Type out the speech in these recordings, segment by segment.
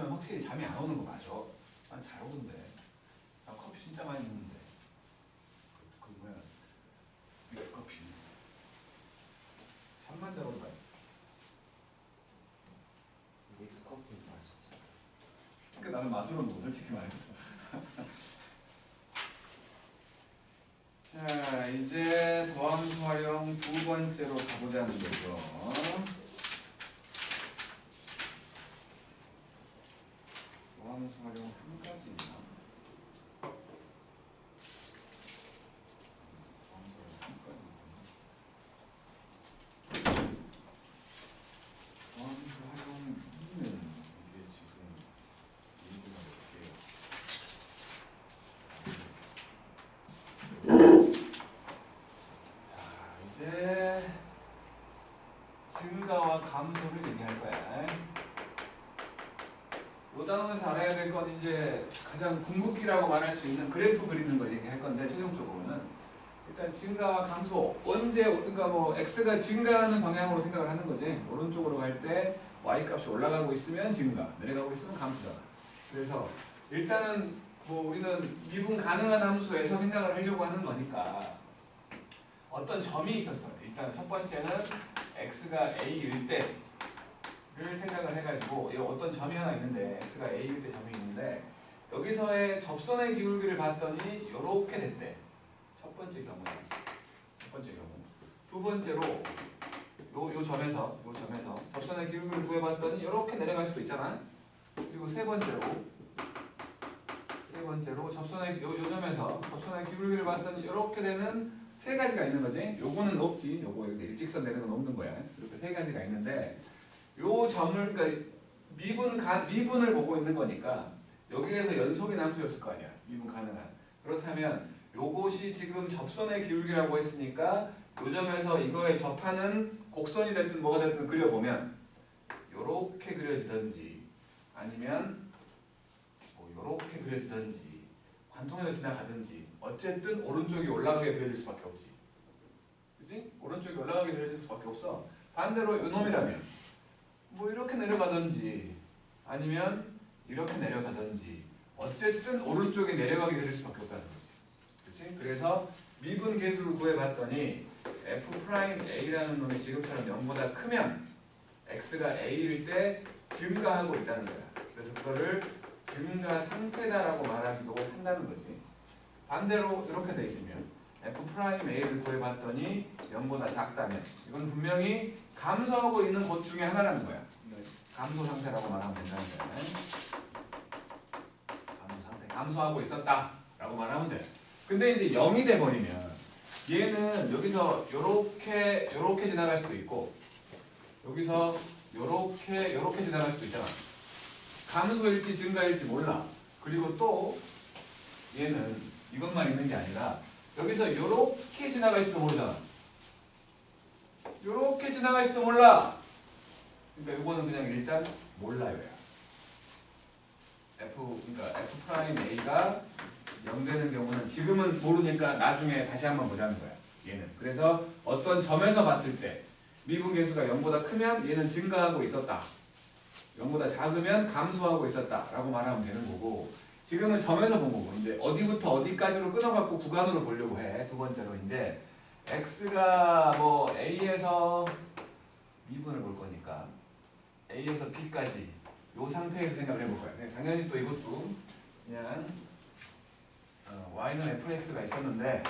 먹으면 확실히 잠이 안 오는 거 맞아. 난 잘 오던데. 나 커피 진짜 많이 먹는데. 그 뭐야? 믹스 커피. 잠만 잘 온다. 믹스 커피 맛있지. 그러니까 나는 맛으로 먹어, 솔직히 말해서. 자, 이제 더함수 활용 두 번째로 가보자는 거죠. 더함수 활용 3까지 있나? 더함수 활용 2는 이게 지금 얘기가 어떻게 이제 증가와 감소를 얘기할 거야. 이 단원에서 알아야 될 건 이제 가장 궁극기라고 말할 수 있는 그래프 그리는 걸 얘기할 건데, 최종적으로는 일단 증가와 감소, 언제 그러니까 뭐 x가 증가하는 방향으로 생각을 하는 거지. 오른쪽으로 갈 때 y 값이 올라가고 있으면 증가, 내려가고 있으면 감소잖아. 그래서 일단은 뭐 우리는 미분 가능한 함수에서 생각을 하려고 하는 거니까 어떤 점이 있었어. 일단 첫 번째는 x가 a일 때를 생각을 해가지고 이 어떤 점이 하나 있는데, x가 a일 때 점이 있는데 여기서의 접선의 기울기를 봤더니 이렇게 됐대. 첫 번째 경우야. 첫 번째 경우. 두 번째로 요 점에서 접선의 기울기를 구해봤더니 이렇게 내려갈 수도 있잖아. 그리고 세 번째로 접선의 요 점에서 접선의 기울기를 봤더니 이렇게 되는 세 가지가 있는 거지. 요거는 없지. 요거 여기 일직선 되는 건 없는 거야. 이렇게 세 가지가 있는데, 요 점을 그러니까 미분을 보고 있는 거니까 여기에서 연속인 함수였을 거 아니야. 미분 가능한. 그렇다면 요것이 지금 접선의 기울기라고 했으니까 요 점에서 이거에 접하는 곡선이 됐든 뭐가 됐든 그려보면 요렇게 그려지든지 아니면 뭐 요렇게 그려지든지 관통해서 지나가든지 어쨌든 오른쪽이 올라가게 그려질 수밖에 없지. 그치? 오른쪽이 올라가게 그려질 수밖에 없어. 반대로 요놈이라면 뭐 이렇게 내려가든지 아니면 이렇게 내려가든지 어쨌든 오른쪽에 내려가게 그릴 수밖에 없다는 거지. 그치? 그래서 미분 계수를 구해봤더니 f'A라는 놈이 지금처럼 0보다 크면 x가 a일 때 증가하고 있다는 거야. 그래서 그거를 증가 상태다라고 말하기도 한다는 거지. 반대로 이렇게 돼 있으면 f'A를 구해봤더니 0보다 작다면 이건 분명히 감소하고 있는 것 중에 하나라는 거야. 감소 상태라고 말하면 된다는 거야. 감소 상태. 감소하고 있었다라고 말하면 돼. 근데 이제 0이 돼버리면 얘는 여기서 요렇게 지나갈 수도 있고 여기서 요렇게 지나갈 수도 있잖아. 감소일지 증가일지 몰라. 그리고 또 얘는 이것만 있는 게 아니라 여기서 요렇게 지나갈지도 모르잖아. 요렇게 지나갈지도 몰라. 그러니까 이거는 그냥 일단 몰라요. 그러니까 f'A가 0 되는 경우는 지금은 모르니까 나중에 다시 한번 보자는 거야. 얘는. 그래서 어떤 점에서 봤을 때 미분 계수가 0보다 크면 얘는 증가하고 있었다. 0보다 작으면 감소하고 있었다 라고 말하면 되는 거고, 지금은 점에서 본 거고 이제 어디부터 어디까지로 끊어갖고 구간으로 보려고 해. 두 번째로 이제 x가 뭐 a에서 미분을 볼 거니까 a에서 b까지 요 상태에서 생각을 해볼 거야. 당연히 또 이것도 그냥 y는 fx가 있었는데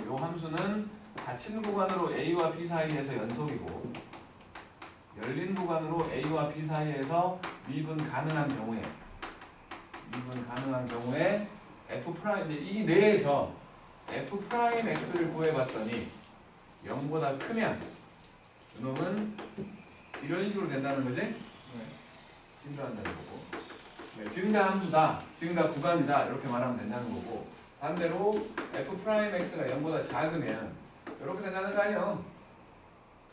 요 함수는 닫힌 구간으로 a와 b 사이에서 연속이고 열린 구간으로 a와 b 사이에서 미분 가능한 경우에 f' 이 내에서 f'x를 구해봤더니 0보다 크면 이놈은 이런 식으로 된다는 거지? 증가한다는 거고, 증가 함수다, 증가 구간이다 이렇게 말하면 된다는 거고, 반대로 f'x가 0보다 작으면 이렇게 된다는 거 아니에요.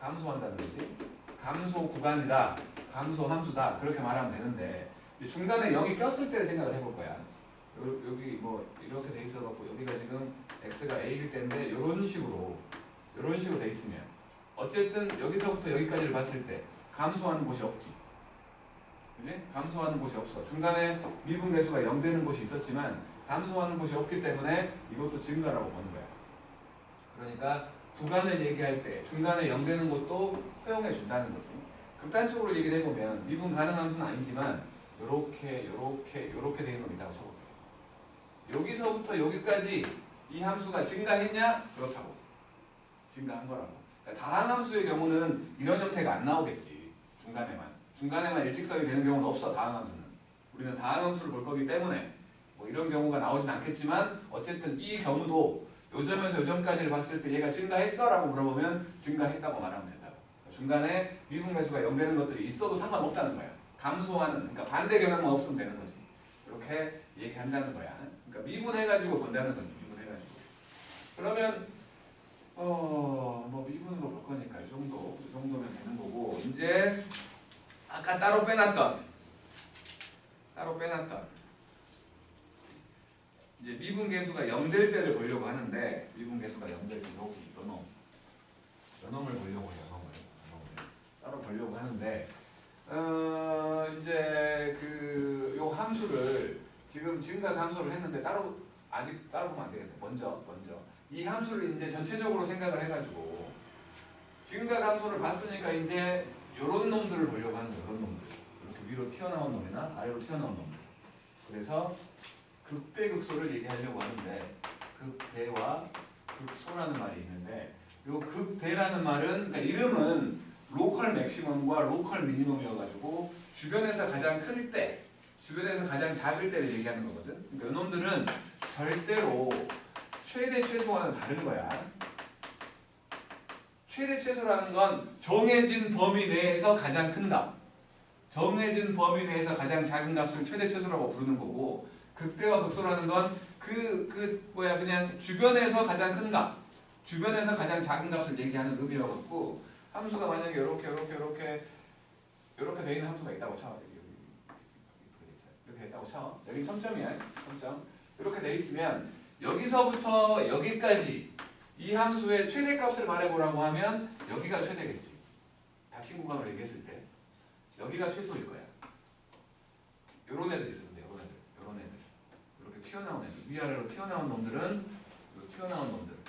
감소한다는 거지. 감소 구간이다, 감소 함수다 그렇게 말하면 되는데 중간에 0이 꼈을 때 생각을 해볼 거야. 여기 뭐 이렇게 돼 있어갖고 여기가 지금 x가 a일 때인데 이런 식으로 돼 있으면 어쨌든 여기서부터 여기까지를 봤을 때 감소하는 곳이 없지. 그지? 감소하는 곳이 없어. 중간에 미분 계수가 0 되는 곳이 있었지만 감소하는 곳이 없기 때문에 이것도 증가라고 보는 거야. 그러니까 구간을 얘기할 때 중간에 0 되는 곳도 허용해 준다는 거지. 극단적으로 얘기를 해보면 미분 가능 함수는 아니지만 요렇게 돼 있는 놈이 있다고 쳐볼게. 여기서부터 여기까지 이 함수가 증가했냐? 그렇다고. 증가한 거라고. 그러니까 다항함수의 경우는 이런 형태가 안 나오겠지. 중간에만 일직선이 되는 경우는 없어. 다항함수는. 우리는 다항함수를 볼 거기 때문에 뭐 이런 경우가 나오진 않겠지만 어쨌든 이 경우도 요 점에서 요 점까지를 봤을 때 얘가 증가했어? 라고 물어보면 증가했다고 말하면 된다고. 중간에 미분 계수가 0 되는 것들이 있어도 상관없다는 거야. 감소하는, 그러니까 반대 경향만 없으면 되는 거지. 이렇게 얘기한다는 거야. 그러니까 미분해가지고 본다는 거지. 미분해가지고. 그러면 뭐 미분으로 볼 거니까 이 정도면 되는 거고, 이제 아까 따로 빼놨던 이제 미분 계수가 0 될 때를 보려고 하는데, 미분 계수가 0 될 때 요놈을 보려고 해요. 요놈을 따로 보려고 하는데, 이제 요 함수를 지금 증가 감소를 했는데 아직 따로 보면 안 되겠네. 먼저 이 함수를 이제 전체적으로 생각을 해가지고 증가 감소를 봤으니까 이제 요런 놈들을 보려고 하는 거예요. 요런 놈들. 이렇게 위로 튀어나온 놈이나 아래로 튀어나온 놈들. 그래서 극대극소를 얘기하려고 하는데, 극대와 극소라는 말이 있는데, 요 극대라는 말은, 그러니까 이름은 로컬 맥시멈과 로컬 미니멈이어가지고 주변에서 가장 클 때, 주변에서 가장 작을 때를 얘기하는 거거든. 그러니까 이놈들은 절대로 최대 최소와는 다른 거야. 최대 최소라는 건 정해진 범위 내에서 가장 큰 값, 정해진 범위 내에서 가장 작은 값을 최대 최소라고 부르는 거고, 극대와 극소라는 건 그냥 주변에서 가장 큰 값, 주변에서 가장 작은 값을 얘기하는 의미여갖고, 함수가 만약에 이렇게 돼 있는 함수가 있다고 쳐. 이렇게 있다고 쳐. 여기 첨점이야. 첨점. 이렇게 돼 있으면 여기서부터 여기까지 이 함수의 최대값을 말해보라고 하면 여기가 최대겠지. 닥친 구간을 얘기했을 때 여기가 최소일 거야. 요런 애들 있어. 근데 요런 애들. 이렇게 튀어나온 애들. 위아래로 튀어나온 놈들은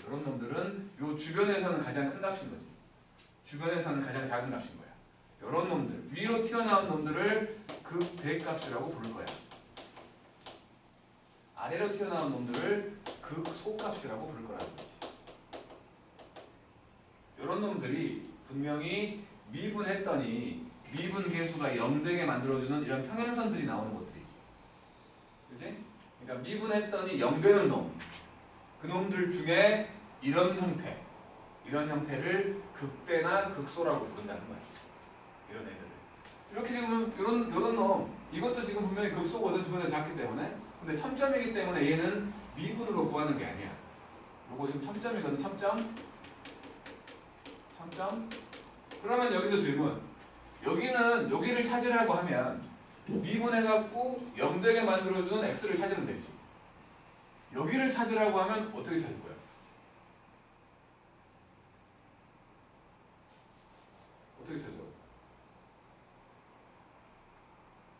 이런 놈들은 요 주변에서는 가장 큰 값인 거지. 주변에서는 가장 작은 값인 거야. 이런 놈들, 위로 튀어나온 놈들을 극대값이라고 부를 거야. 아래로 튀어나온 놈들을 극소값이라고 부를 거라는 거지. 이런 놈들이 분명히 미분했더니 미분 계수가 0 되게 만들어주는 이런 평행선들이 나오는 것들이지. 그치? 그러니까 미분했더니 0 되는 놈, 그 놈들 중에 이런 형태를 극대나 극소라고 부른다는 거야. 이런 애들을. 이렇게 지금 이런 놈, 이것도 지금 분명히 극소거든, 주변에 작기 때문에. 근데 첨점이기 때문에 얘는 미분으로 구하는 게 아니야. 요거 지금 첨점이거든. 첨점. 그러면 여기서 질문. 여기를 찾으라고 하면 미분해갖고 0 되게 만들어주는 x를 찾으면 되지. 여기를 찾으라고 하면 어떻게 찾을 거야? 어떻게 찾아?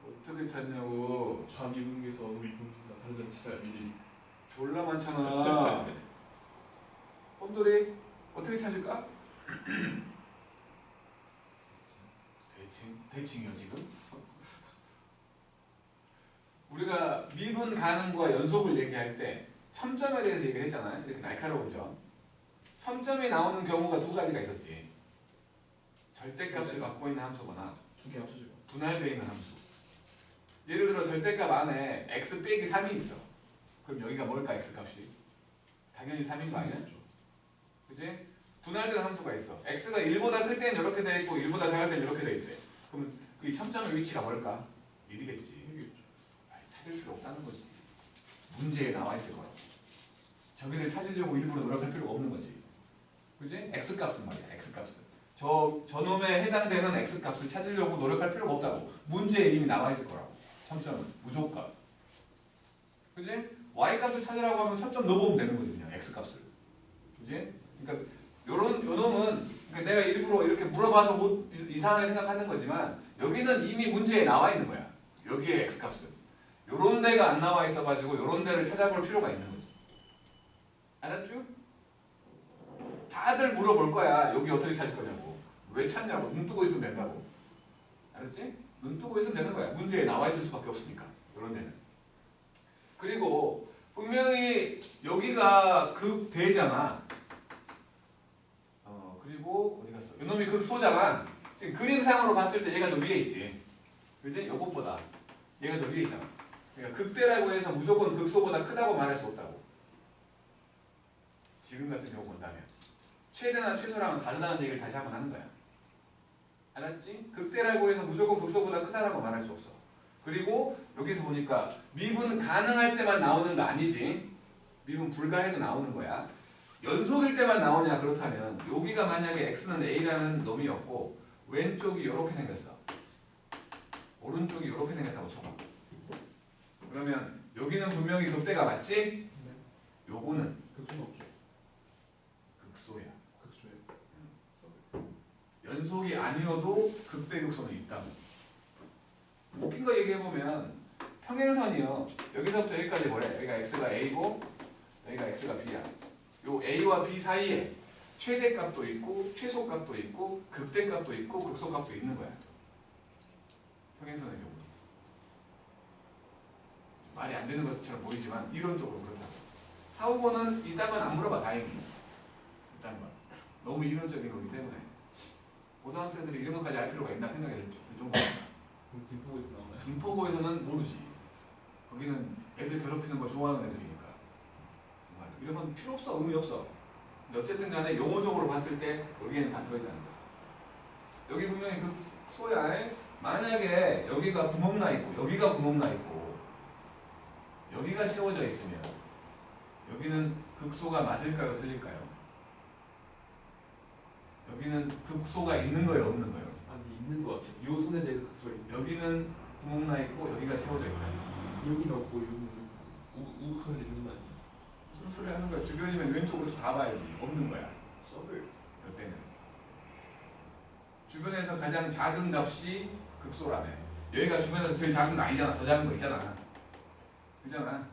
어떻게 찾냐고. 좌미분계에서 미분계에서 다른 데를 찾아야 미리. 졸라 많잖아. 뻔돌이 어떻게 찾을까? 대칭이요 지금? 우리가 미분 가능과 연속을 얘기할 때 첨점에 대해서 얘기를 했잖아요. 이렇게 날카로운 점. 첨점이 나오는 경우가 두 가지가 있었지. 절대값을 갖고 있는 함수거나 두 개 합쳐지고. 분할되어 있는 함수. 예를 들어 절대값 안에 x 빼기 3이 있어. 그럼 여기가 뭘까? x값이? 당연히 3인 거 아니야? 그치? 분할된 함수가 있어. x가 1보다 클 때는 이렇게 돼 있고 1보다 작을 때는 이렇게 돼 있대. 그럼 그 첨점의 위치가 뭘까? 1이겠지. 찾을 필요 없다는 거지. 문제에 나와 있을 거라고. 저기를 찾으려고 일부러 노력할 필요가 없는 거지. 그치? x값은 말이야. x값은. 저놈에 해당되는 x값을 찾으려고 노력할 필요가 없다고. 문제에 이미 나와 있을 거라고. 첨점은 무조건. 그치? y값을 찾으라고 하면 첨점 넣어보면 되는 거지. 그냥 x값을. 그치? 그러니까 요 놈은 그러니까 내가 일부러 이렇게 물어봐서 뭐 이상하게 생각하는 거지만 여기는 이미 문제에 나와 있는 거야. 여기에 x값은. 요런 데가 안 나와 있어가지고 요런 데를 찾아볼 필요가 있는 거지. 알았죠? 다들 물어볼 거야. 여기 어떻게 찾을 거냐고. 왜 찾냐고. 눈 뜨고 있으면 된다고. 알았지? 눈 뜨고 있으면 되는 거야. 문제에 나와 있을 수밖에 없으니까. 요런 데는. 그리고 분명히 여기가 극대잖아. 그리고 어디 갔어? 이놈이 극소잖아. 지금 그림상으로 봤을 때 얘가 더 위에 있지. 그지? 이것보다 얘가 더 위에 있잖아. 그러니까 극대라고 해서 무조건 극소보다 크다고 말할 수 없다고. 지금 같은 경우 본다면 최대나 최소랑은 다르다는 얘기를 다시 한번 하는 거야. 알았지? 극대라고 해서 무조건 극소보다 크다라고 말할 수 없어. 그리고 여기서 보니까 미분 가능할 때만 나오는 거 아니지. 미분 불가해도 나오는 거야. 연속일 때만 나오냐 그렇다면 여기가 만약에 x는 a라는 놈이었고 왼쪽이 이렇게 생겼어. 오른쪽이 이렇게 생겼다고 쳐봐. 그러면 여기는 분명히 극대가 맞지? 요거는 극소는 없죠. 극소야. 극소에. 연속이 아니어도 극대 극소는 있다고. 웃긴 거 얘기해보면 평행선이요. 여기서부터 여기까지 뭐래? 여기가 x가 a고 여기가 x가 b야. 요 a와 b 사이에 최대값도 있고 최소값도 있고 극대값도 있고 극소값도 있는 거야. 평행선의 경우. 말이 안 되는 것처럼 보이지만 이론적으로 그렇다고. 4, 5번은 이 답은 안 물어봐. 다행히. 일단 봐. 너무 이론적인 거기 때문에 고등학생들이 이런 것까지 알 필요가 있나 생각이 들 정도입니다. 그럼 김포고에서 나오나요? 김포고에서는 모르지. 거기는 애들 괴롭히는 거 좋아하는 애들이니까. 정말 이런 건 필요 없어. 의미 없어. 근데 어쨌든 간에 용어적으로 봤을 때 여기에는 다 들어있다는 거야. 여기 분명히 그 소야. 만약에 여기가 구멍 나 있고 여기가 구멍 나 있고 여기가 채워져 있으면 여기는 극소가 맞을까요? 틀릴까요? 여기는 극소가 있는 거예요? 없는 거예요? 아니 있는 것 같아요. 요 손에 대해서 극소가 있는. 여기는 구멍 나 있고 여기가 채워져 있다. 여기는 없고 여기는 우극하면 있는 거 아니에요? 무슨 소리 하는 거야? 주변이면 왼쪽으로 다 봐야지. 없는 거야. 썰을. 이때는 주변에서 가장 작은 값이 극소라며. 여기가 주변에서 제일 작은 거 아니잖아. 더 작은 거 있잖아. 그잖아.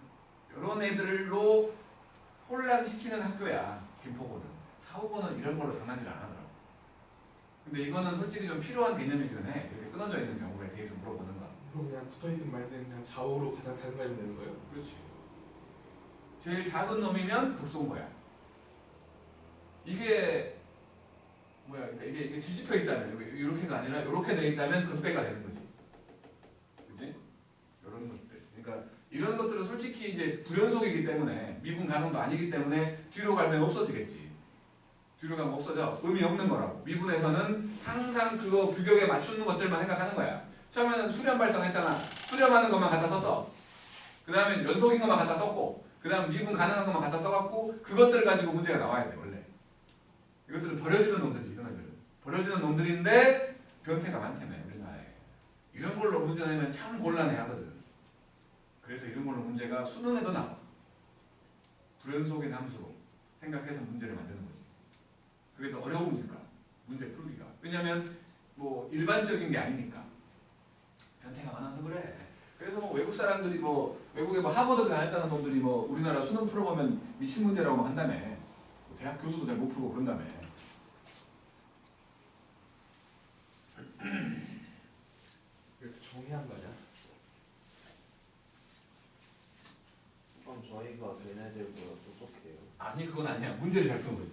이런 애들로 혼란시키는 학교야. 김포고는. 4, 5번은 이런 걸로 장난질 안 하더라고. 근데 이거는 솔직히 좀 필요한 개념이긴 해. 이렇게 끊어져 있는 경우에 대해서 물어보는 거. 그럼 그냥 붙어있든 말든 그냥 좌우로 가장 작은 거 알면 되는 거예요? 그렇지. 제일 작은 놈이면 극소인 거야. 이게 뭐야? 그러니까 이게 뒤집혀 있다면 이렇게가 아니라 이렇게 돼 있다면 극대가 되는 거지. 그지? 이런 것들. 그러니까 이런 것들은 솔직히 이제 불연속이기 때문에 미분 가능도 아니기 때문에 뒤로 가면 없어지겠지. 뒤로 가면 없어져. 의미 없는 거라고. 미분에서는 항상 그거 규격에 맞추는 것들만 생각하는 거야. 처음에는 수렴 발성했잖아. 수렴하는 것만 갖다 썼어. 그 다음에 연속인 것만 갖다 썼고 그 다음 미분 가능한 것만 갖다 써갖고 그것들 가지고 문제가 나와야 돼 원래. 이것들은 버려지는 놈들이지. 이런 애들은. 버려지는 놈들인데 변태가 많다며 우리나라에. 이런 걸로 문제 내면 참 곤란해 하거든. 그래서 이런 걸로 문제가 수능에도 나와. 불연속인 함수로 생각해서 문제를 만드는 거지. 그게 더 어려우니까 문제 풀기가. 왜냐면 뭐 일반적인 게 아니니까. 변태가 많아서 그래. 그래서 뭐 외국 사람들이 뭐 외국에 뭐 하버드 다녔다는 놈들이 뭐 우리나라 수능 풀어보면 미친 문제라고 막 한다며. 뭐 대학 교수도 잘 못 풀고 그런다며. 이렇게 정의한 거냐? 그럼 저희가 걔네들보다 똑똑해요. 아니 그건 아니야. 문제를 잘 푸는 거지.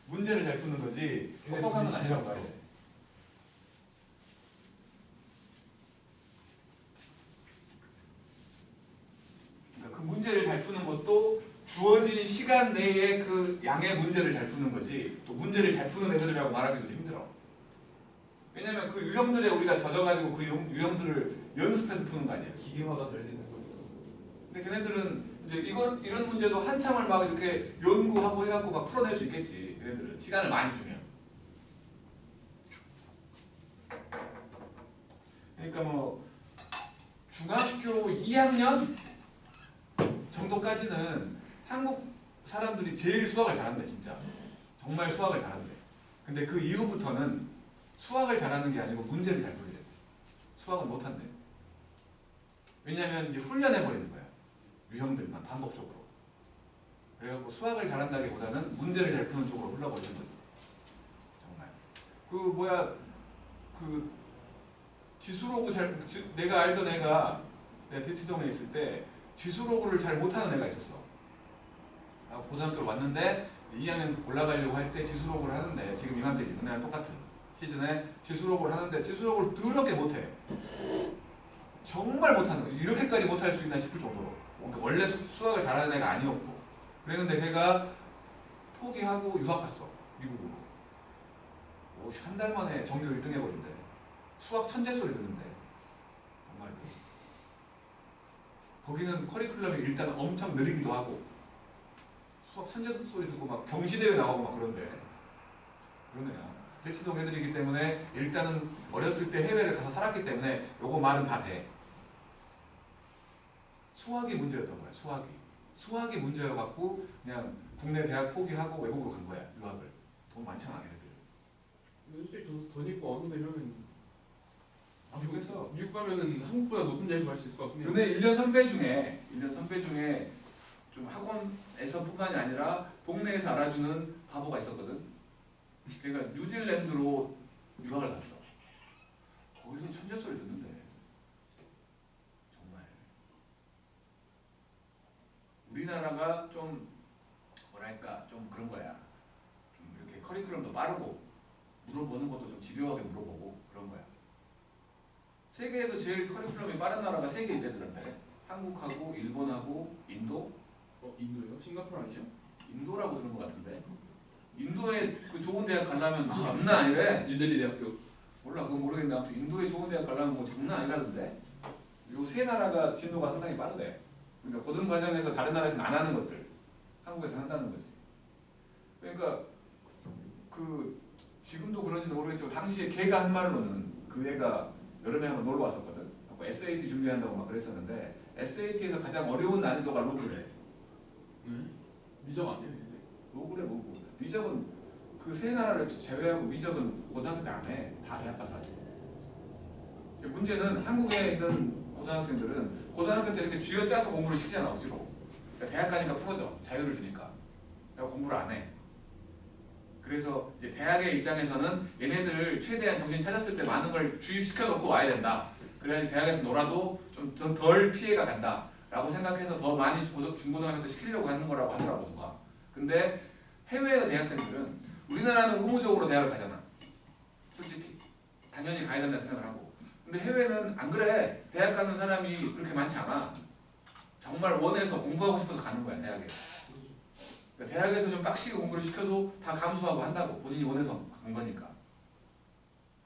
문제를 잘 푸는 거지. 똑똑한 건 아니라고 봐야 돼. 그러니까 그 문제를 잘 푸는 것도 주어진 시간 내에 그 양의 문제를 잘 푸는 거지. 또 문제를 잘 푸는 애들이라고 말하기도 힘들어. 왜냐면 그 유형들에 우리가 젖어가지고 그 유형들을 연습해서 푸는 거 아니야. 기계화가 잘 되는 거니까. 근데 걔네들은 이제 이런 문제도 한참을 막 이렇게 연구하고 해갖고 막 풀어낼 수 있겠지. 걔네들은 시간을 많이 주면. 그러니까 뭐 중학교 2학년 정도까지는 한국 사람들이 제일 수학을 잘한대 진짜. 정말 수학을 잘한대. 근데 그 이후부터는 수학을 잘하는 게 아니고 문제를 잘 풀어야 돼. 수학은 못한대. 왜냐면 이제 훈련해 버리는 거야. 유형들만 반복적으로. 그래갖고 수학을 잘한다기보다는 문제를 잘 푸는 쪽으로 흘러버리는 거지. 정말. 그 지수로그 내가 알던 애가 내가 대치동에 있을 때 지수로그를 잘 못하는 애가 있었어. 고등학교를 왔는데 2학년 올라가려고 할 때 지수로그를 하는데 지금 이맘때지 그날 똑같은 시즌에 지수로그를 하는데 지수로그를 더럽게 못해. 정말 못하는 거지. 이렇게까지 못할 수 있나 싶을 정도로. 그러니까 원래 수학을 잘하는 애가 아니었고 그랬는데 걔가 포기하고 유학 갔어. 미국으로. 한 달 만에 전교 1등 해버린대. 수학 천재 소리 듣는데 정말 거기는 커리큘럼이 일단 엄청 느리기도 하고 수학 천재 소리 듣고 막 경시대회 나가고 막 그런데 그런 애야. 대치동 애들이기 때문에 일단은 어렸을 때 해외를 가서 살았기 때문에 요거 말은 다 돼. 수학이 문제였던 거야. 수학이 문제여갖고 그냥 국내 대학 포기하고 외국으로 간 거야. 유학을. 돈 많잖아 애들. 솔직히 돈 있고 어느 되면은 미국에서 미국 가면은 한국보다 높은 대학에 갈 수 있을 것 같긴 해요. 근데 1년 선배 중에 좀 학원에서 뿐만이 아니라 동네에서 알아주는 바보가 있었거든. 그러니까 뉴질랜드로 유학을 갔어. 거기서는 천재 소리 듣는데 정말 우리나라가 좀 뭐랄까 좀 그런 거야. 좀 이렇게 커리큘럼도 빠르고 물어보는 것도 좀 집요하게 물어보고 그런 거야. 세계에서 제일 커리큘럼이 빠른 나라가 세 개 있대더란데. 한국하고 일본하고 인도? 인도요? 싱가포르 아니에요? 인도라고 들은 것 같은데. 인도에 그 좋은 대학 가려면 장난 아니래. 뉴델리 대학교. 몰라 그건 모르겠는데 아무튼 인도에 좋은 대학 가려면 뭐 장난 아니라던데. 요 세 나라가 진도가 상당히 빠르대. 그러니까 고등 과정에서 다른 나라에서는 안 하는 것들 한국에서 한다는 거지. 그러니까 그 지금도 그런지는 모르겠지만 당시에 걔가 한 말로는 그 애가 여름에 한번 놀러 왔었거든. SAT 준비한다고 막 그랬었는데 SAT에서 가장 어려운 난이도가 로그래. 미적 아니에요? 로그래 로그. 미적은 그 세 나라를 제외하고 미적은 고등학교 때 안 해. 다 대학 가서 하지. 문제는 한국에 있는 고등학생들은 고등학교 때 이렇게 쥐어짜서 공부를 시키잖아 억지로. 그러니까 대학 가니까 풀어져. 자유를 주니까. 그러니까 공부를 안 해. 그래서 이제 대학의 입장에서는 얘네들 최대한 정신 차렸을 때 많은 걸 주입시켜 놓고 와야 된다. 그래야지 대학에서 놀아도 좀 덜 피해가 간다. 라고 생각해서 더 많이 중고등학교 때 시키려고 하는 거라고 하더라고 누가. 근데 해외의 대학생들은 우리나라는 의무적으로 대학을 가잖아. 솔직히. 당연히 가야 된다 생각을 하고. 근데 해외는 안 그래. 대학 가는 사람이 그렇게 많지 않아. 정말 원해서 공부하고 싶어서 가는 거야 대학에. 그러니까 대학에서 좀 빡시게 공부를 시켜도 다 감수하고 한다고. 본인이 원해서 간 거니까.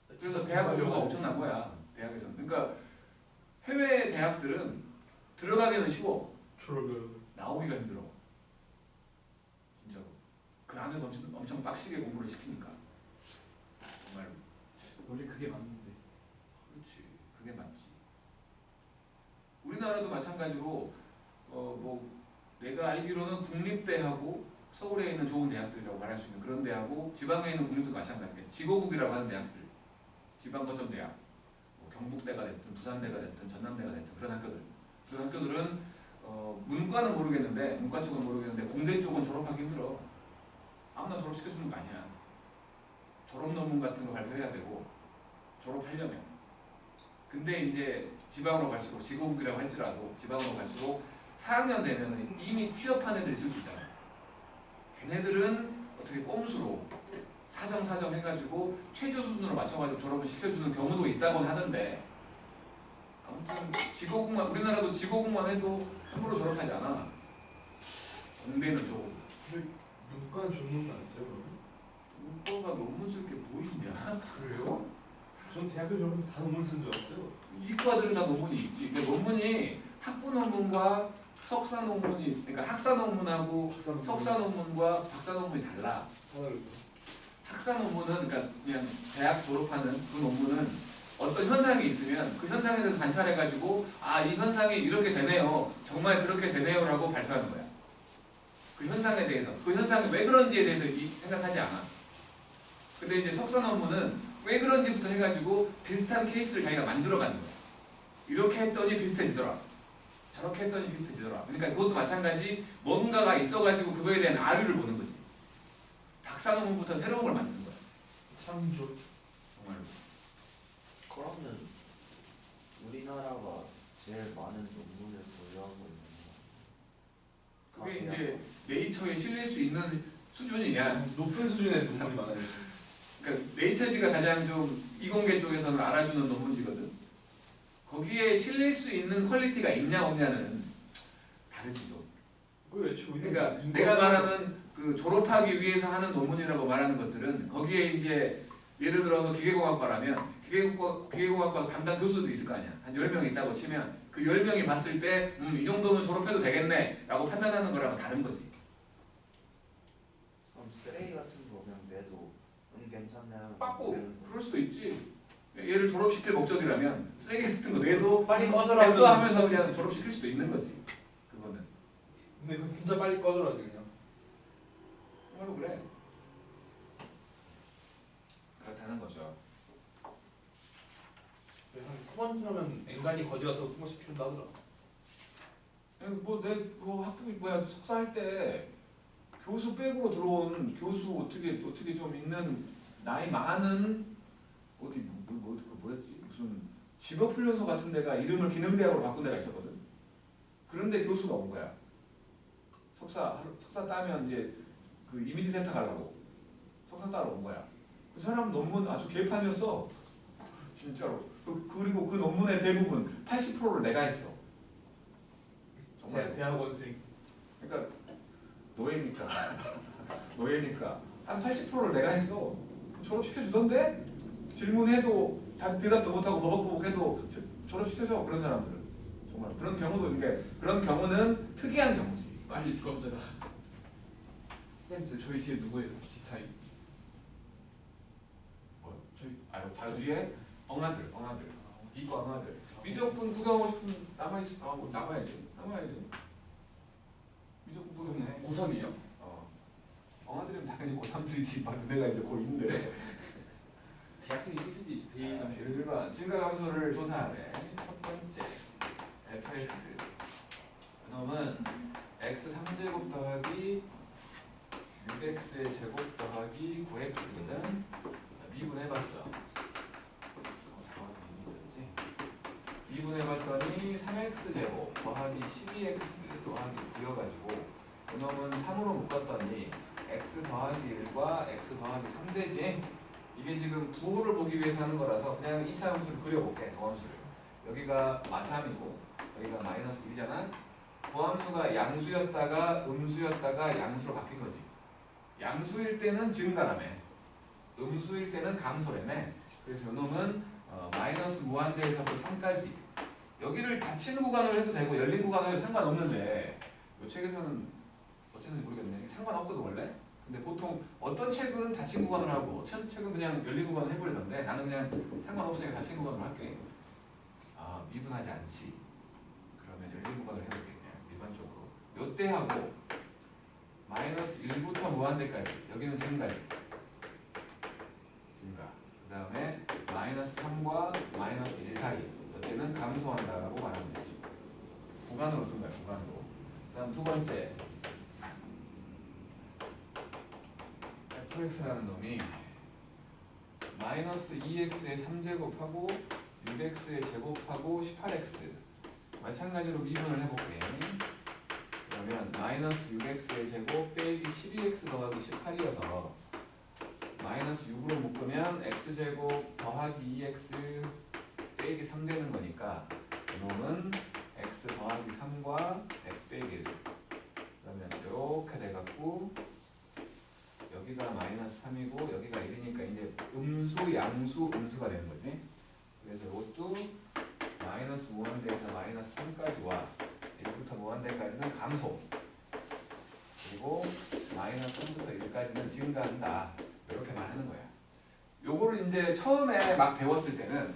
그래서 대학 연료가 엄청난 거야. 대학에서는. 그러니까 해외 대학들은 들어가기는 쉬워. 나오기가 힘들어. 진짜로. 그 안에서 엄청 빡시게 공부를 시키니까. 정말. 원래 그게 맞는데. 그렇지. 그게 맞지. 우리나라도 마찬가지로 내가 알기로는 국립대하고 서울에 있는 좋은 대학들이라고 말할 수 있는 그런 대하고 지방에 있는 국립도 마찬가지인데 지고국이라고 하는 대학들, 지방 거점 대학, 경북대가 됐든 부산대가 됐든 전남대가 됐든 그런 학교들은 문과는 모르겠는데 문과 쪽은 모르겠는데 공대 쪽은 졸업하기 힘들어. 아무나 졸업시켜주는 거 아니야. 졸업 논문 같은 거 발표해야 되고 졸업하려면. 근데 이제 지방으로 갈수록 지고국이라고 할지라도 지방으로 갈수록 4학년 되면 이미 취업한 애들이 있을 수 있잖아요. 걔네들은 어떻게 꼼수로 사정 해가지고 최저 수준으로 맞춰가지고 졸업을 시켜주는 경우도 있다고는 하는데 아무튼 지고국만 우리나라도 지고국만 해도 함부로 졸업하지 않아. 공대는 조금. 문과는 존문도 안 써요 그러면? 문과가 논문 쓸 게 뭐 있냐? 그래요? 전 대학교 졸업해서 다 논문 쓴 줄 알았어요. 이과들은 다 논문이 있지. 근데 논문이 학부 논문과 석사 논문이 그러니까 학사 논문하고 석사 논문과 박사 논문이 달라. 학사 논문은 그러니까 그냥 대학 졸업하는 그 논문은 어떤 현상이 있으면 그 현상에 대해서 관찰해가지고 이 현상이 이렇게 되네요. 정말 그렇게 되네요라고 발표하는 거야. 그 현상에 대해서 그 현상이 왜 그런지에 대해서 생각하지 않아. 근데 이제 석사 논문은 왜 그런지부터 해가지고 비슷한 케이스를 자기가 만들어가는 거야. 이렇게 했더니 비슷해지더라. 저렇게 했더니 비슷해지더라. 그러니까 그것도 마찬가지 뭔가가 있어가지고 그거에 대한 아류를 보는 거지. 닥사노문부터 새로운 걸 만드는 거야. 참 좋. 정말로. 그러면 우리나라가 제일 많은 논문을 보유하고 있는 거. 그게 이제 네이처에 실릴 수 있는 수준이냐. 높은 수준의 논문이 많아요. 그러니까 네이처지가 가장 좀 이공계 쪽에서는 알아주는 논문지거든. 거기에 실릴 수 있는 퀄리티가 있냐 없냐는 다르지죠. 그 애초에 그러니까 내가 말하는 그 졸업하기 위해서 하는 논문이라고 말하는 것들은 거기에 이제 예를 들어서 기계공학과라면 기계공학과 담당 교수도 있을 거 아니야. 한 10명 있다고 치면 그 10명이 봤을 때 이 정도면 졸업해도 되겠네 라고 판단하는 거랑은 다른 거지. 그럼 쓰레기 같은 거 그냥 내도 괜찮나요? 빠꾸 그럴 수도 있지. 얘를 졸업시킬 목적이라면 쓰레기 같은 거 내도 빨리 꺼져라 됐어 하면서 그냥 졸업시킬 수도 있는 거지. 그거는 근데 그거 진짜 빨리 꺼져라지 그냥. 정말로 그래. 그렇다는 거죠. 한 4번쯤하면 앵간히 거지 가서 한 번씩 피운다 하더라. 뭐내 학부모 뭐야 석사할 때 교수 백으로 들어온 교수 어떻게 좀 있는 나이 많은 어디 뭐였지 무슨 직업훈련소 같은 데가 이름을 기능대학으로 바꾼 데가 있었거든. 그런데 교수가 온 거야. 석사 따면 이제 그 이미지 센터 가려고 석사 따러 온 거야. 그 사람 논문 아주 개판이었어. 진짜로. 그리고 그 논문의 대부분 80%를 내가 했어. 정말. 대학원생. 그러니까 노예니까 한 80%를 내가 했어. 졸업시켜주던데 질문해도 대답도 못하고 버벅버벅해도 졸업시켜줘. 그런 사람들은 정말 그런 경우도 그런 경우는 특이한 경우지. 빨리 검증아. 쌤들 저희 뒤에 누구예요? D타입. 뭐 저희 바로 뒤에 엉아들 이과 엉아들 미적분 구경하고 싶으면 남아야지 미적분 구경해. 고3이요? 엉아들이면 당연히 고3들이지. 너네가 이제 고2인데 대학생이 CCD 예를 들어 증가감소를 조사하래. 첫 번째 fx 그놈은 x 3제곱 더하기 6x의 제곱 더하기 9x거든. 미분해봤어. 미분해봤더니 3x제곱 더하기 12x 더하기 9여가지고 그놈은 3으로 묶었더니 x 더하기 1과 x 더하기 3되지. 이게 지금 부호를 보기 위해서 하는 거라서 그냥 2차 함수를 그려볼게. 더함수를. 여기가 마삼이고 여기가 마이너스 1이잖아. 더함수가 양수였다가 음수였다가 양수로 바뀐 거지. 양수일 때는 증가라며. 음수일 때는 감소라며. 그래서 이놈은 마이너스 무한대에서부터 3까지 여기를 닫힌 구간을 해도 되고 열린 구간을 해도 상관없는데 이 책에서는 어쨌는지 모르겠네. 상관없거든 원래. 근데 보통 어떤 책은 닫힌 구간을 하고 어떤 책은 그냥 열린 구간을 해버리던데 나는 그냥 상관없으니까 닫힌 구간으로 할게. 미분하지 않지. 그러면 열린 구간을 해볼게. 그냥 일반적으로 요때 하고 마이너스 1부터 무한대까지 여기는 증가지. 증가. 그 다음에 마이너스 3과 마이너스 1 사이 이때는 감소한다라고 말하면 되지. 구간으로 쓴 거야. 구간으로. 그 다음 두 번째 fx라는 놈이 마이너스 2x의 3제곱하고 6x의 제곱하고 18x 마찬가지로 미분을 해볼게. 그러면 마이너스 6x의 제곱 빼기 12x 더하기 18이어서 마이너스 6으로 묶으면 x제곱 더하기 2x 빼기 3 되는 거니까 이놈은 x 더하기 3과 x 빼기 1 그러면 이렇게 돼갖고 여기가 마이너스 3이고 여기가 1이니까 이제 음수, 양수, 음수가 되는 거지. 그래서 이것도 마이너스 무한대에서 마이너스 3까지와 1부터 무한대까지는 감소 그리고 마이너스 3부터 1까지는 증가한다. 이렇게 말하는 거야. 요거를 이제 처음에 막 배웠을 때는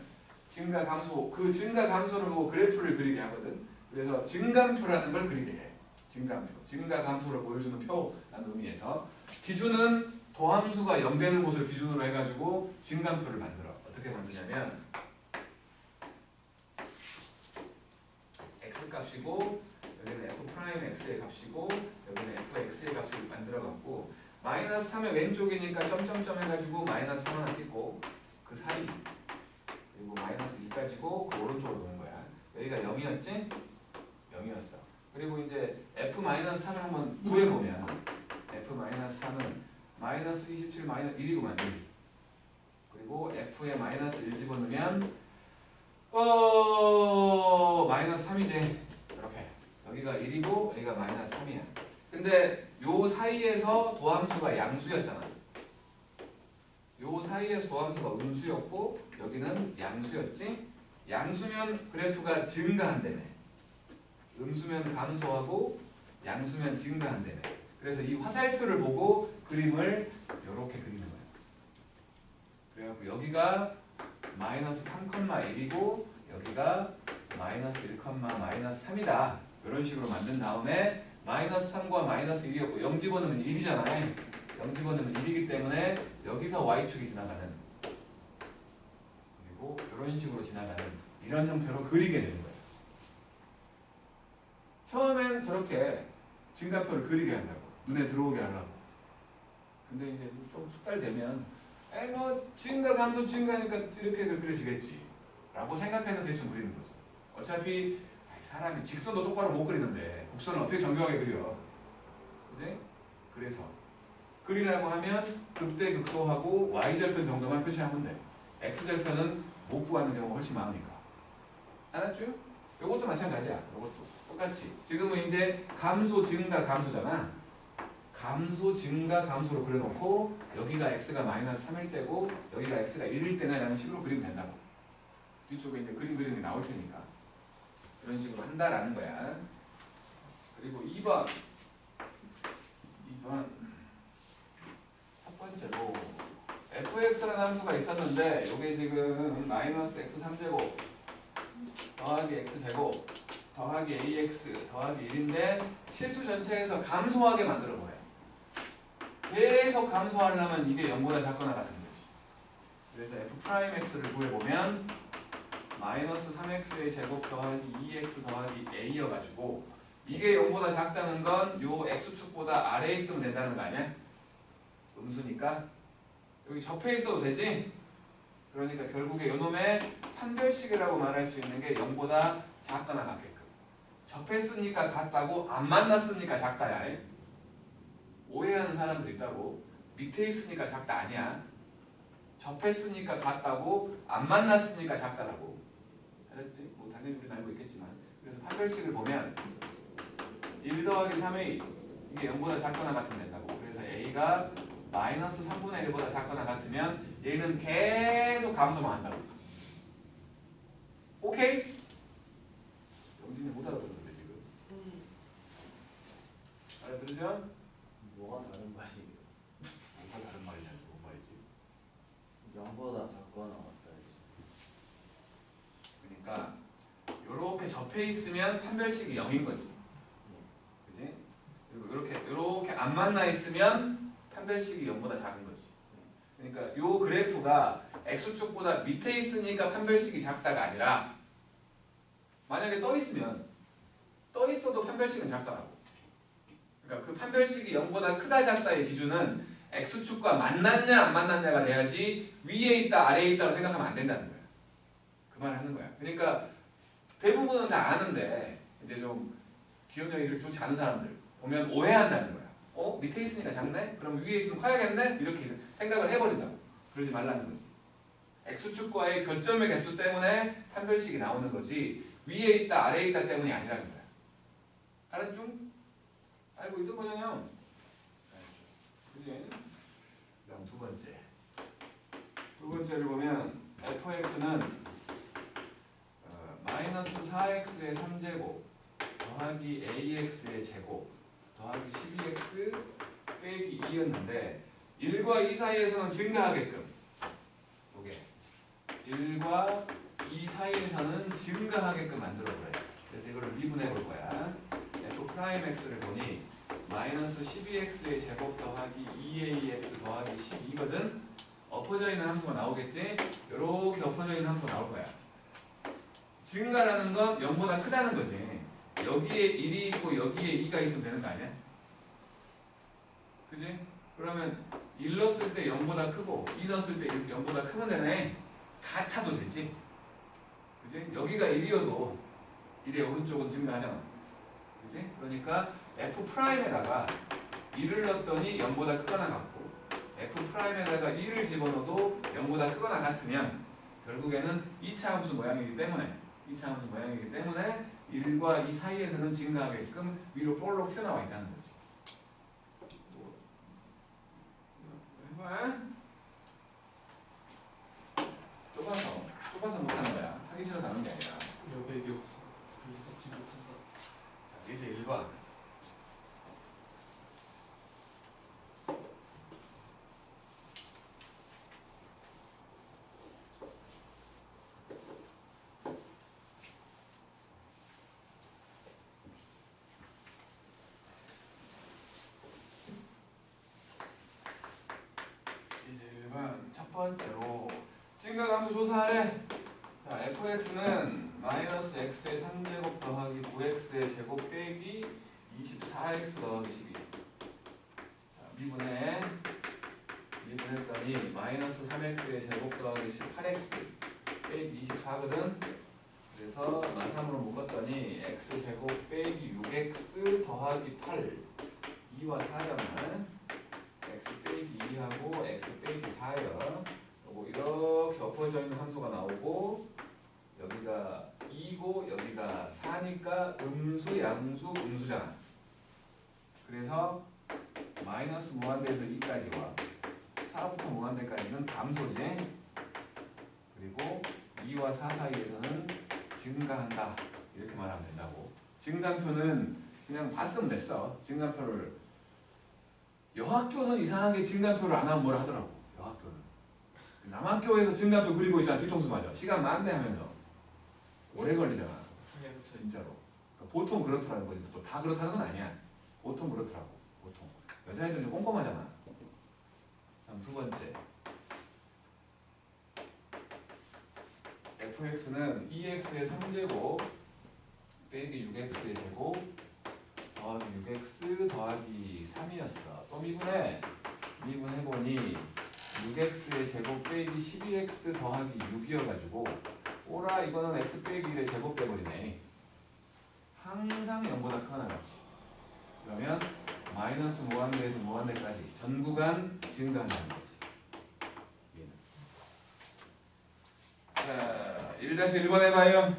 증가 감소 그 증가 감소를 보고 그래프를 그리게 하거든. 그래서 증감표라는 걸 그리게 해. 증감표. 증가 감소를 보여주는 표라는 의미에서 기준은 도함수가 0 되는 곳을 기준으로 해가지고 증간표를 만들어. 어떻게 만드냐면 x 값이고 여기는 f 프라임 x의 값이고 여기는 fx의 값을 만들어갖고 마이너스 3의 왼쪽이니까 점점점 해가지고 마이너스 3 하나 찍고 그 사이 그리고 마이너스 2까지고 그 오른쪽으로 놓은 거야. 여기가 0이었지? 0이었어. 그리고 이제 f-3을 한번 구해보면 f-3은 마이너스 27 마이너스 1이구만. 그리고 f에 마이너스 1 집어넣으면 마이너스 3이지. 이렇게 여기가 1이고 여기가 마이너스 3이야. 근데 요 사이에서 도함수가 양수였잖아. 요 사이에서 도함수가 음수였고 여기는 양수였지. 양수면 그래프가 증가한다며. 음수면 감소하고 양수면 증가한다며. 그래서 이 화살표를 보고 그림을 이렇게 그리는 거야. 그래갖고 여기가 마이너스 3,1이고 여기가 마이너스 1, 마이너스 3이다. 이런 식으로 만든 다음에 마이너스 3과 마이너스 1이었고 0 집어넣으면 1이잖아. 0 집어넣으면 1이기 때문에 여기서 y축이 지나가는 그리고 이런 식으로 지나가는 이런 형태로 그리게 되는 거예요. 처음엔 저렇게 증가표를 그리게 한다고. 눈에 들어오게 하려고. 근데 이제 좀 숙달되면 뭐 증가 감소 증가니까 이렇게 그려지겠지 라고 생각해서 대충 그리는 거죠. 어차피 사람이 직선도 똑바로 못 그리는데 곡선을 어떻게 정교하게 그려. 그지? 그래서 그리라고 하면 극대극소하고 y절편 정도만 표시하면 돼. x절편은 못 구하는 경우가 훨씬 많으니까. 알았죠? 요것도 마찬가지야. 요것도 똑같이. 지금은 이제 감소 증가 감소잖아. 감소 증가 감소로 그려놓고 여기가 x가 마이너스 3일 때고 여기가 x가 1일 때나 라는 식으로 그리면 된다고. 뒤쪽에 이제 그림 그리는 게 나올 테니까 그런 식으로 한다라는 거야. 그리고 2번 첫 번째로 fx라는 함수가 있었는데 이게 지금 마이너스 x 3제곱 더하기 x제곱 더하기 ax 더하기 1인데 실수 전체에서 감소하게 만들어 버려. 계속 감소하려면 이게 0보다 작거나 같은 거지. 그래서 f'(x를 구해보면 마이너스 3x의 제곱 더하기 2x 더하기 a여가지고 이게 0보다 작다는 건 요 x축보다 아래에 있으면 된다는 거 아니야? 음수니까 여기 접해 있어도 되지? 그러니까 결국에 요놈의 판별식이라고 말할 수 있는 게 0보다 작거나 같게끔. 접했으니까 같다고 안 만났으니까 작다야. 오해하는 사람들 있다고. 밑에 있으니까 작다 아니야. 접했으니까 같다고 안 만났으니까 작다라고. 알았지? 뭐 당연히 우리는 알고 있겠지만. 그래서 판별식을 보면 1 더하기 3a 이게 0보다 작거나 같으면 된다고. 그래서 a가 마이너스 3분의 1보다 작거나 같으면 얘는 계속 감소만 한다고. 오케이? 영진이 못 알아듣는데 지금. 알아들으죠? 뭐가 다른 말이에요? 뭐가 다른 말이냐고. 뭔 말이지? 0보다 작거나 같다 했지. 그러니까 요렇게 접해 있으면 판별식이 0인 거지. 그지? 그리고 요렇게 안 만나 있으면 판별식이 0보다 작은 거지. 그러니까 요 그래프가 x축보다 밑에 있으니까 판별식이 작다가 아니라 만약에 떠 있어도 판별식은 작다라고. 그러니까 그 판별식이 0보다 크다 작다의 기준은 x축과 만났냐 안 만났냐가 돼야지 위에 있다 아래에 있다고 생각하면 안 된다는 거야. 그 말 하는 거야. 그러니까 대부분은 다 아는데 이제 좀 기억력이 그렇게 좋지 않은 사람들 보면 오해한다는 거야. 밑에 있으니까 작네? 그럼 위에 있으면 커야겠네? 이렇게 생각을 해버린다고. 그러지 말라는 거지. x축과의 교점의 개수 때문에 판별식이 나오는 거지 위에 있다 아래에 있다 때문이 아니라는 거야. 알았죠? 알고 있던 거냐요? 그지? 그럼 두 번째. 두 번째를 보면 fx는 마이너스 4x의 3제곱 더하기 ax의 제곱 더하기 12x 빼기 2였는데 1과 2 사이에서는 증가하게끔 요게 1과 2 사이에서는 증가하게끔 만들어줘요. 그래서 이거를 미분해 볼 거야. f'(x를 보니 마이너스 12x의 제곱 더하기 2ax 더하기 2거든. 엎어져 있는 함수가 나오겠지? 이렇게 엎어져 있는 함수가 나올 거야. 증가라는 건 0보다 크다는 거지. 여기에 1이 있고 여기에 2가 있으면 되는 거 아니야? 그지? 그러면 1 넣었을 때 0보다 크고 2 넣었을 때 0보다 크면 되네. 같아도 되지. 그지? 여기가 1이어도 1의 오른쪽은 증가하잖아. 그지? 그러니까 F'에다가 1을 넣었더니 0보다 크거나 같고 F'에다가 2를 집어넣어도 0보다 크거나 같으면 결국에는 2차 함수 모양이기 때문에 1과 2 사이에서는 증가하게끔 위로 볼록 튀어나와 있다는 거지. 해봐. 좁아서 못하는 거야. 하기 싫어서 하는 게 아니라. 여백이 없어. 잡지 못한다. 자, 이제 1번. 첫 번째로 증가함수 조사하래. 자, fx는 마이너스 x의 3제곱 더하기 9x의 제곱 빼기 24x 더하기 12. 자, 미분했더니 마이너스 3x의 제곱 더하기 18x 빼기 24거든. 그래서 마삼으로 묶었더니 x제곱 빼기 6x 더하기 8 2와 4잖아. x 빼기 2하고 x 빼기 4요. 요거 이렇게 엎어져 있는 함수가 나오고 여기가 2고 여기가 4니까 음수, 양수, 음수잖아. 그래서 마이너스 무한대에서 2까지와 4부터 무한대까지는 감소지. 그리고 2와 4 사이에서는 증가한다. 이렇게 말하면 된다고. 증감표는 그냥 봤으면 됐어. 증감표를 여학교는 이상하게 증감표를 안 하면 뭐라 하더라고. 여학교는 남학교에서 증감표 그리고 있잖아. 뒤통수 맞아. 시간 많네 하면서 오래 걸리잖아. 성향차. 진짜로. 그러니까 보통 그렇더라는 거지. 또 다 그렇다는 건 아니야. 보통 그렇더라고. 보통 여자애들은 꼼꼼하잖아. 다음 두 번째. fx는 2x의 3제곱 빼기 6x의 제곱 더하기 6x 더하기 3이었어. 또 미분해보니 6x의 제곱 빼기 12x 더하기 6이어가지고 오라 이거는 x 빼기 1의 제곱 돼버리네. 항상 0보다 크거나 같이. 그러면 마이너스 무한대에서 무한대까지 전 구간 증가한다는 거지. 얘는. 자, 1-1번 해봐요.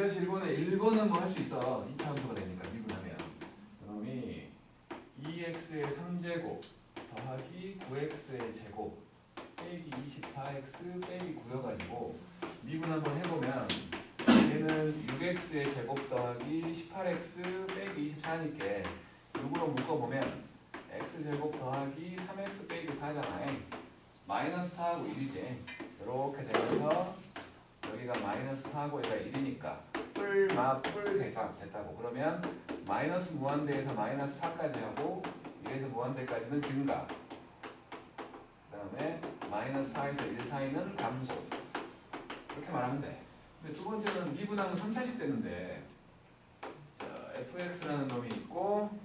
1-1번은 뭐 할 수 있어. 2차 함수가 되니까 미분하면. 그놈이 2x의 3제곱 더하기 9x의 제곱 빼기 24x 빼기 9여가지고 미분 한번 해보면 얘는 6x의 제곱 더하기 18x 빼기 24니까 6으로 묶어보면 x제곱 더하기 3x 빼기 4잖아. 마이너스 4하고 1이지. 이렇게 되면서 여기가 마이너스 4하고 여기가 1이니까 풀 됐다고. 그러면 마이너스 무한대에서 마이너스 4까지 하고 1에서 무한대까지는 증가. 그 다음에 마이너스 4에서 1 사이는 감소. 이렇게 말하면 돼. 근데 두 번째는 미분하면 3차식 되는데 자, fx라는 놈이 있고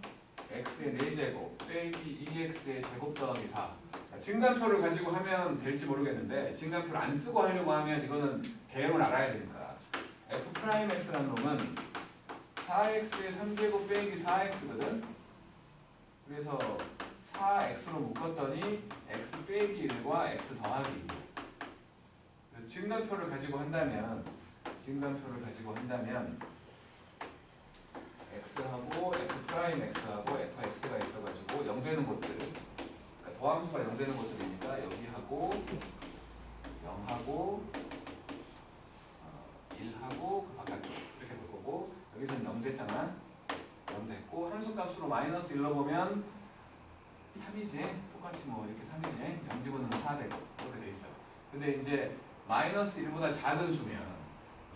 x의 4제곱 빼기 2x의 제곱 더하기 4. 증간표를 가지고 하면 될지 모르겠는데 증간표를 안 쓰고 하려고 하면 이거는 개형을 알아야 되니까 f'x라는 놈은 4x의 3제곱 빼기 4x거든. 그래서 4x로 묶었더니 x 빼기 1과 x 더하기 2. 그래서 증간표를 가지고 한다면 x하고 f'x하고 fx가 있어가지고 0 되는 곳들, 그러니까 더함수가 0 되는 곳들이니까 여기하고 0하고 1하고 그 바깥쪽 이렇게 볼 거고, 여기서는 0 됐잖아. 0 됐고 함수값으로 마이너스 1 넣어보면 3이지. 똑같이 뭐 이렇게 3이지. 0 집어넣으면 4 되고 그렇게 돼 있어. 근데 이제 마이너스 1보다 작은 수면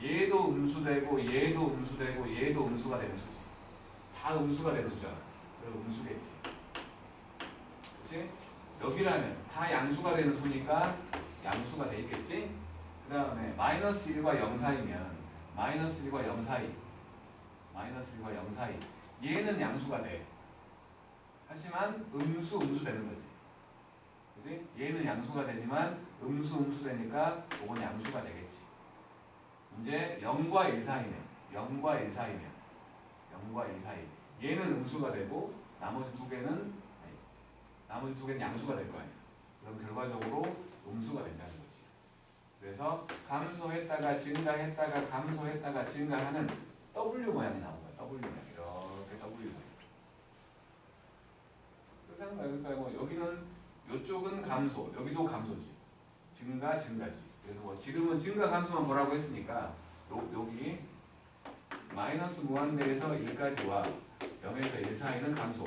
얘도 음수되고 얘도 음수되고 얘도 음수가 되는 수지. 다 음수가 되는 수잖아. 그래서 음수겠지. 그치? 여기라면 다 양수가 되는 수니까 양수가 돼 있겠지? 그 다음에 마이너스 1과 0 사이면 마이너스 1과 0 사이 얘는 양수가 돼. 하지만 음수 되는 거지. 그치? 얘는 양수가 되지만 음수 되니까 이건 양수가 되겠지. 이제 0과 1 사이 얘는 음수가 되고 나머지 두 개는 양수가 될 거 아니야. 그럼 결과적으로 음수가 된다는 거지. 그래서 감소했다가 증가했다가 감소했다가 증가하는 W 모양이 나온 거야. W 모양. 이렇게 W 모양. 그러니까 뭐 여기는 이쪽은 감소, 여기도 감소지. 증가지. 그래서 뭐 지금은 증가 감소만 보라고 했으니까 여기 마이너스 무한대에서 1까지와 0에서 1 사이는 감소.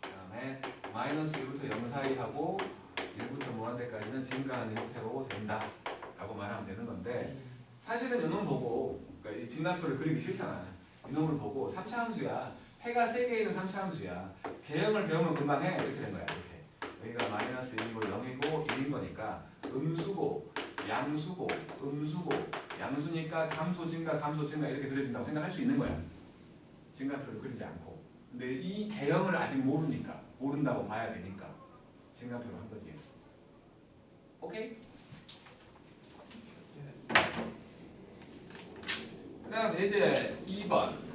그 다음에 마이너스 1부터 0 사이하고 1부터 무한대까지는 증가하는 형태로 된다 라고 말하면 되는 건데, 사실은 이놈 보고, 그러니까 이 진단표를 그리기 싫잖아. 이놈을 보고 3차 함수야. 해가 3개 있는 3차 함수야. 개형을 배우면 금방 해. 이렇게 된 거야. 이렇게. 여기가 마이너스 1이고 0이고 1인 거니까 음수고 양수고 음수고 양수니까 감소 증가 이렇게 그려진다고 생각할 수 있는 거야. 증가표를 그리지 않고. 근데 이 개형을 아직 모른다고 봐야 되니까 증가표로 한 거지. 오케이? 그 다음에 이제 2번.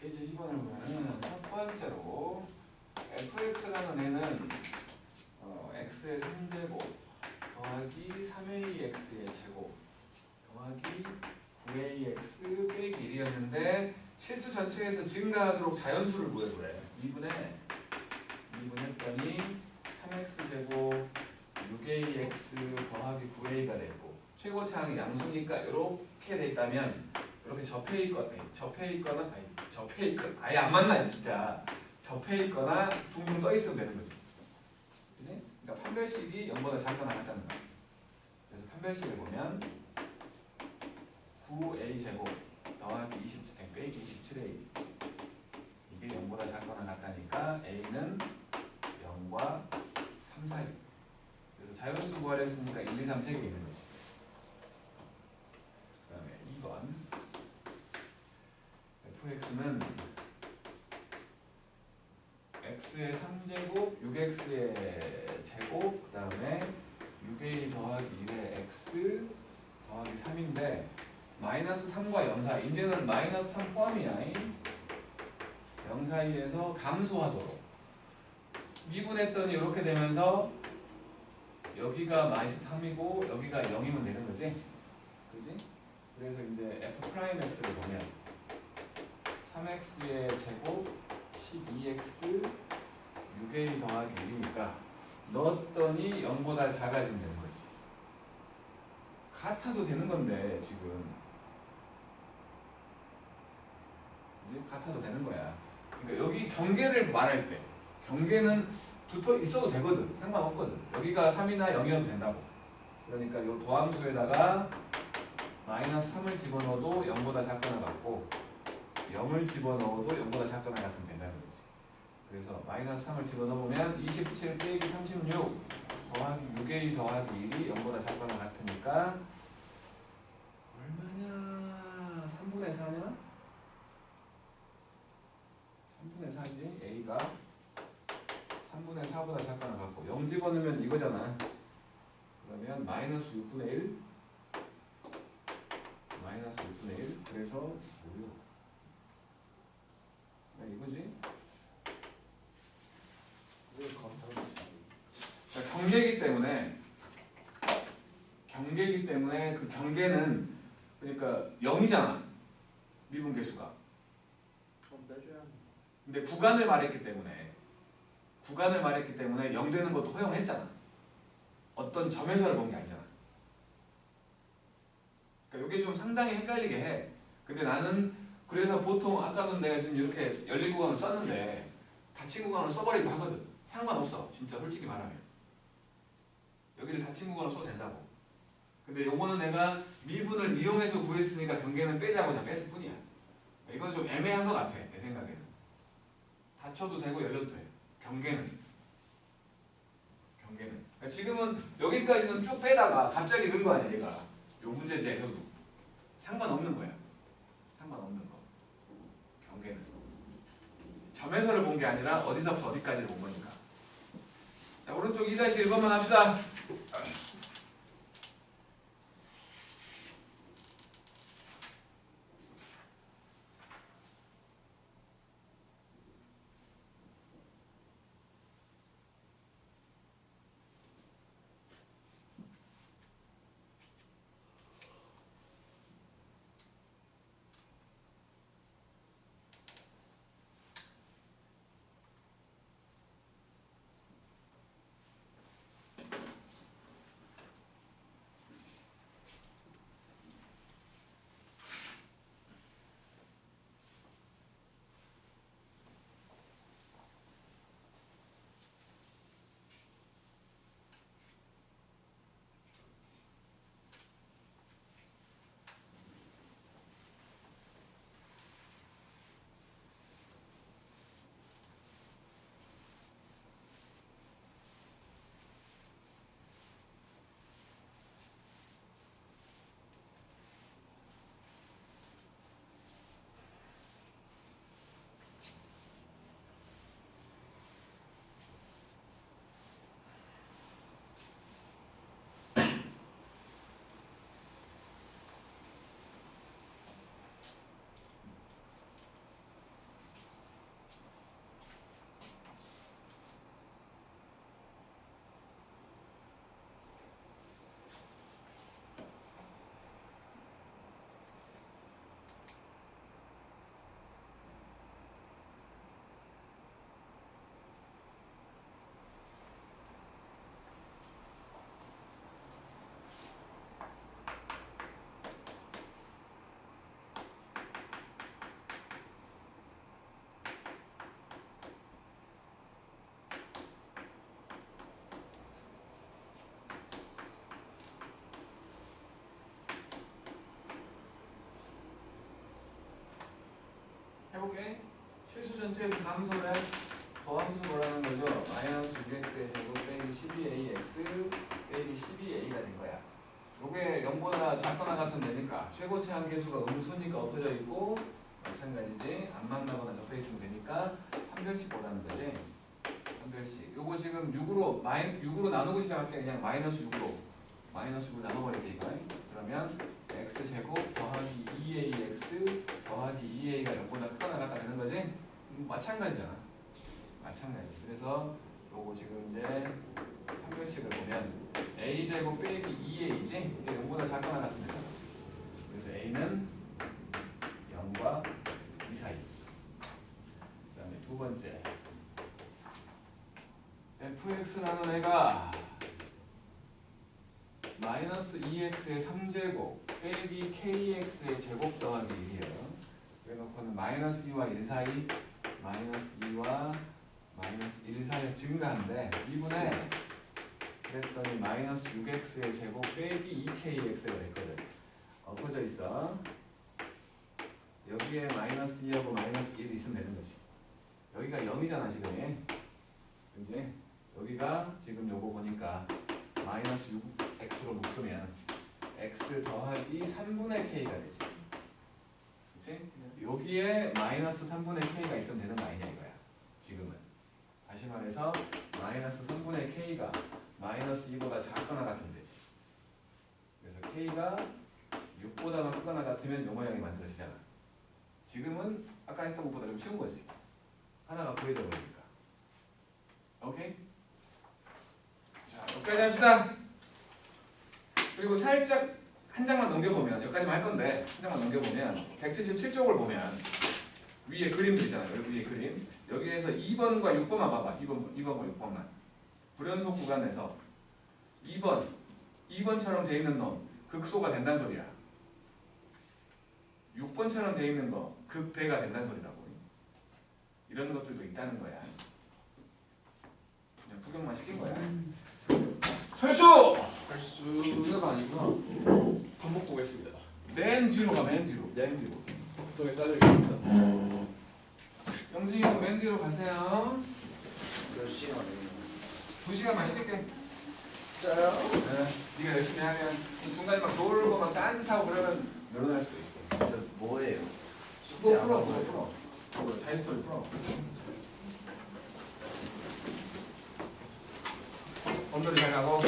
이제 2번을 보면은 첫 번째로 fx라는 애는 x의 3제곱 더하기 3ax의 제곱 더하기 9ax 빼기 1이었는데 실수 전체에서 증가하도록 자연수를 구해보래. 2분의 했더니 3x제곱 6ax 더하기 9a가 됐고, 최고차항이 양수니까 이렇게 돼 있다면 이렇게 접해 있거나 아예 안 만나 진짜. 접해 있거나 둥둥 떠 있으면 되는 거지. 그지? 그러니까 판별식이 0보다 작거나 같다는 거야. 그래서 판별식을 보면 9a 제곱 더하기 20 빼기 27a 이게 0보다 작거나 같다니까 a는 0과 3 사이. 그래서 자연수 구하려 했으니까 1, 2, 3, 3개 있는 거지. 그 다음에 2번 fx는 x의 3제곱 6x의 제곱 그 다음에 6a 더하기 1의 x 더하기 3인데 마이너스 3과 0 사이 이제는 마이너스 3 포함이야. 0 사이에서 감소하도록 미분했더니 이렇게 되면서 여기가 마이너스 3이고 여기가 0이면 되는 거지? 그지? 그래서 이제 f'x를 보면 3x의 제곱 12x 6a 더하기 1이니까 넣었더니 0보다 작아지면 되는 거지. 같아도 되는 건데 지금 그지? 같아도 되는 거야. 그러니까 여기 경계를 말할 때 경계는 붙어 있어도 되거든. 상관없거든. 여기가 3이나 0이어도 된다고. 그러니까 이 도함수에다가 마이너스 3을 집어넣어도 0보다 작거나 같고 0을 집어넣어도 0보다 작거나 같으면 된다는 거지. 그래서 마이너스 3을 집어넣으면 27 빼기 36 더하기 6a 더하기 1이 0보다 작거나 같으니까 얼마냐? 3분의 4냐? 3분의 4지. a가 3분의 4보다 작거나 같고 0 집어넣으면 이거잖아. 그러면 마이너스 6분의 1 마이너스 6분의 1 그래서 뭐요? 이거지? 왜 감탄을 그러니까 경계이기 때문에 그 경계는 그러니까 0이잖아. 미분 계수가. 그럼 빼줘야 하는 근데 구간을 말했기 때문에 0 되는 것도 허용했잖아. 어떤 점에서를 본 게 아니잖아. 그러니까 이게 좀 상당히 헷갈리게 해. 근데 나는 그래서 보통 아까는 내가 지금 이렇게 열린 구간을 썼는데 닫힌 구간을 써버리고 하거든. 상관없어. 진짜 솔직히 말하면. 여기를 닫힌 구간으로 써도 된다고. 근데 요거는 내가 미분을 이용해서 구했으니까 경계는 빼자고 그냥 뺐을 뿐이야. 이건 좀 애매한 것 같아. 내 생각에는. 닫혀도 되고 열려도 돼. 경계는. 그러니까 지금은 여기까지는 쭉 빼다가 갑자기 넣은 거 아니야 얘가. 요 문제제에서도. 상관없는 거야. 상관없는 거. 경계는. 점에서를 본 게 아니라 어디서부터 어디까지를 본 거니까. 자, 오른쪽 2-1번만 합시다. 해볼게. 실수 전체에서 감소는 더함수 뭐라는 거죠? 마이너스 6x의 제곱 빼기 12ax 빼기 12a가 된 거야. 요게 0보다 작거나 같은 데니까 최고치 한계수가 음수니까 엎어져 있고 마찬가지지. 안 만나거나 접해 있으면 되니까 3별씩 보라는 거지. 3별씩. 요거 지금 6으로 나누고 시작할 때 그냥 마이너스 6으로 마이너스 6을 나눠버릴게 이거. 그러면 x제곱 더하기 2ax 더하기 2a가 0보다 크거나 같다 되는 거지? 마찬가지잖아. 마찬가지. 그래서 요거 지금 이제 삼변식을 보면 a제곱 빼기 2a지? 이게 0보다 작거나 같은 데잖아. 그래서 a는 0과 2 사이. 그 다음에 두 번째 fx라는 애가 마이너스 2x의 3제곱 빼기 kx의 제곱 더하기 1이에요. 그래놓고는 마이너스 2와 1 사이, 마이너스 2와 마이너스 1 사이에서 증가한데 2분의 그랬더니 마이너스 6x의 제곱 빼기 2kx가 됐거든. 엎어져 있어. 여기에 마이너스 2하고 마이너스 1이 있으면 되는 거지. 여기가 0이잖아 지금. 그지? 여기가 지금 요거 보니까 마이너스 6x로 묶으면 x 더하기 3분의 k가 되지. 그치? 여기에 마이너스 3분의 k가 있으면 되는 거 아니냐 이거야. 지금은. 다시 말해서 마이너스 3분의 k가 마이너스 2보다 작거나 같으면 되지. 그래서 k가 6보다만 크거나 같으면 요 모양이 만들어지잖아. 지금은 아까 했던 것보다 좀 쉬운 거지. 하나가 구해져 버리니까. 오케이? 자, 여기까지 합시다. 그리고 살짝 한 장만 넘겨보면, 여기까지만 할 건데 한 장만 넘겨보면 177쪽을 보면 위에 그림도 있잖아요. 여기 위에 그림. 여기에서 2번과 6번만 봐봐. 2번과 6번만. 불연속 구간에서 2번처럼 돼 있는 놈 극소가 된다는 소리야. 6번처럼 돼 있는 거 극대가 된다는 소리라고. 이런 것들도 있다는 거야. 그냥 구경만 시킨 거야. 철수! 철수가 아니구나. 밥 먹고 오겠습니다. 맨 뒤로 가, 맨 뒤로. 맨 뒤로. 구성에 따져있습니다. 영준이도 맨 뒤로 가세요. 몇 시간이에요? 2시간만 시킬게. 진짜요? 네. 네가 열심히 하면 중간에 막 돌고 막 딴짓하고 그러면 늘어날 수도 있어. 근데 뭐예요? 그거 풀어, 그거 풀어. 자유스토리 풀어. 언더리 잘 가고.